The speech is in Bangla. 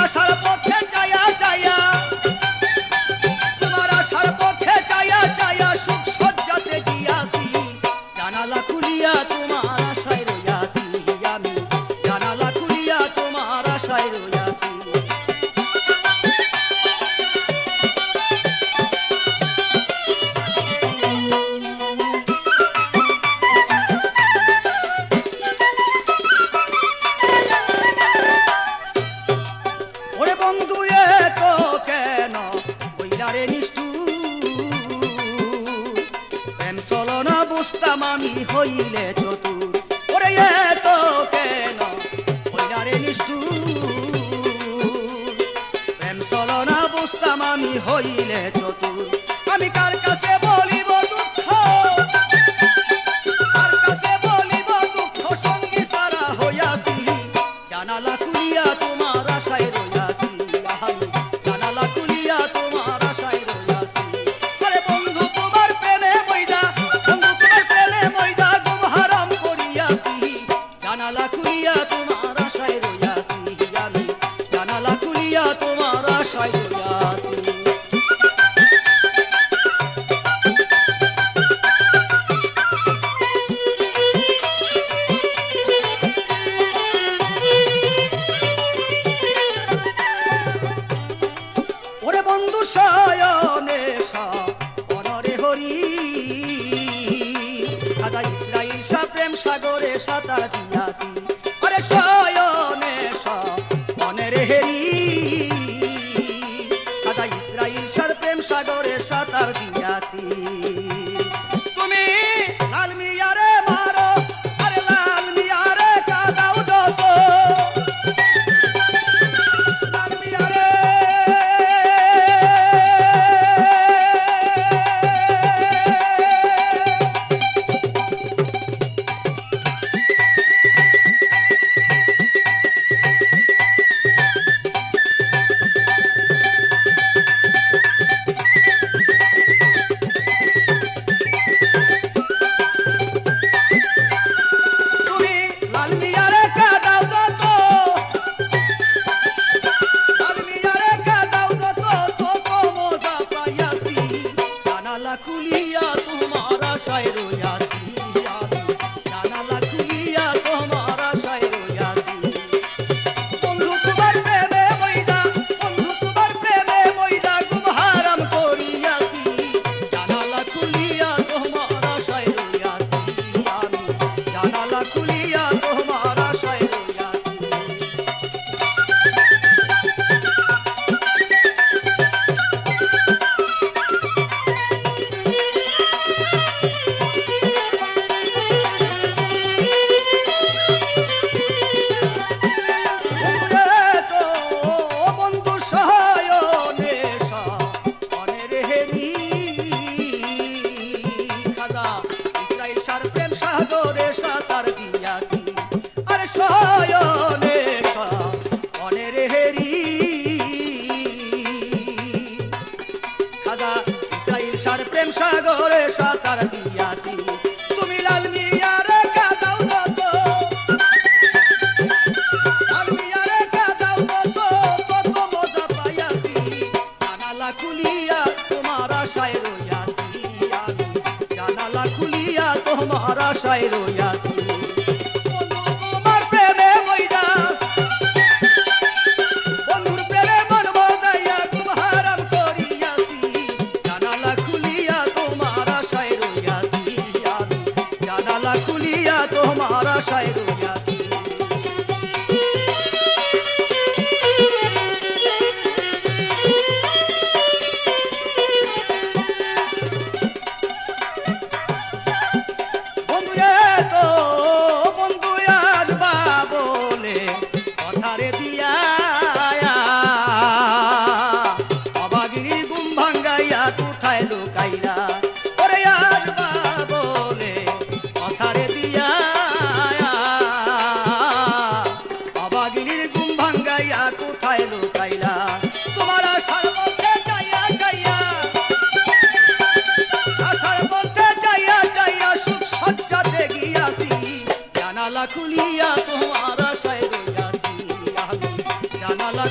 আশার পথে চায়া চায়া, তোমার আশার পথে চায়া চায়া সুখ সজ্জাতে গিয়াছি, জানালা খুলিয়া তোমার আশায় রইয়াছি আমি, জানালা খুলিয়া তোমার আশায় রইয়াছি। ওরে বন্ধু এত কেন কইলারে নিষ্ঠুর, প্রেম চলো না বুঝতাম আমি হইলে চতুর। ওরে এত কেন কইলারে নিষ্ঠুর, প্রেম চলো না বুঝতাম আমি হইলে চতুর। আমি কার কাছে বলিব দুঃখ, কার কাছে বলিব দুঃখ, সঙ্গী ছাড়া হইয়াছি, জানালা খুলিয়া তোমার আশায় রইয়াছি আমি, জানালা খুলিয়া তোমার আশায় রইয়াছি। আরে বন্ধু তোমার প্রেমে মইদা, বন্ধু তোমার প্রেমে মইদা গুম হারাম করিয়াছি, জানালা খুলিয়া তোমার আশায় রইয়াছি আমি, জানালা খুলিয়া তোমার আশায় রইয়াছি। ওরে বন্ধু শয়নে অনরে হরি, খাজা ইসরাইল শাহ প্রেম সাগরে সাঁতার দিয়াছি। আরে শয়নে অনরে হেরি, খাজা ইসরাইল শাহ প্রেম সাগরে সাঁতার দিয়াছি। তুমি লাল মিয়ারে মারো, আরে লাল মিয়ারে কাদাও যত, লাল মিয়ারে তুমি লাল মিয়ারে কাদাও যত, লাল মিয়ারে কাদাও যত, তত মজা পাইয়াছি, জানালা খুলিয়া তোমার আশায় রইয়াছি আমি, জানালা খুলিয়া তোমার আশায় রইয়াছি। বন্ধু তোমার প্রেমে মইদা, বন্ধু তোমার প্রেমে মইদা গুম হারাম করিয়াছি, জানালা খুলিয়া তোমার আশায় রইয়াছি আমি, জানালা খুলিয়া তোমার আশায় রইয়াছি। বন্ধু এত বন্ধু শয়নে অনের হেরি, খাজা ইসরাইল শাহ প্রেম সাগরে সাঁতার দিয়াছি। আরে শয়নে অনের হেরি, খাজা ইসরাইল শাহ প্রেম সাগরে সাঁতার দিয়াছি। তুমি লাল মিয়ারে কাদাও যত, লাল মিয়ারে কাদাও যত, তত মজা পাইয়াছি, জানালা খুলিয়া তোমার আশায় রইয়াছি আমি, জানালা খুলিয়া তোমার আশায় রইয়াছি। বন্ধু তোমার প্রেমে মইদা, বন্ধুর প্রেমে মন মজাইয়া গুম হারাম করিয়াছি, জানালা খুলিয়া তোমার আশায় রইয়াছি আমি, জানালা খুলিয়া তোমার আশায় রইয়াছি। বন্ধু এত বন্ধু আসবা বলে কথারে দিয়া, অবাগিনীর ঘুম ভাঙ্গাইয়া কোথায় লুকাইলা। ওরে আসবা বলে কথারে দিয়া, অবাগিনীর ঘুম ভাঙ্গাইয়া কোথায় লুকাইলা। তোমার আশার মধ্যে যাইয়া যাইয়া, আশার মধ্যে যাইয়া যাইয়া সুখ সজ্জাতে গিয়াছি, জানালা খুলিয়া তোমার আশায় রইয়াছি আমি, জানালা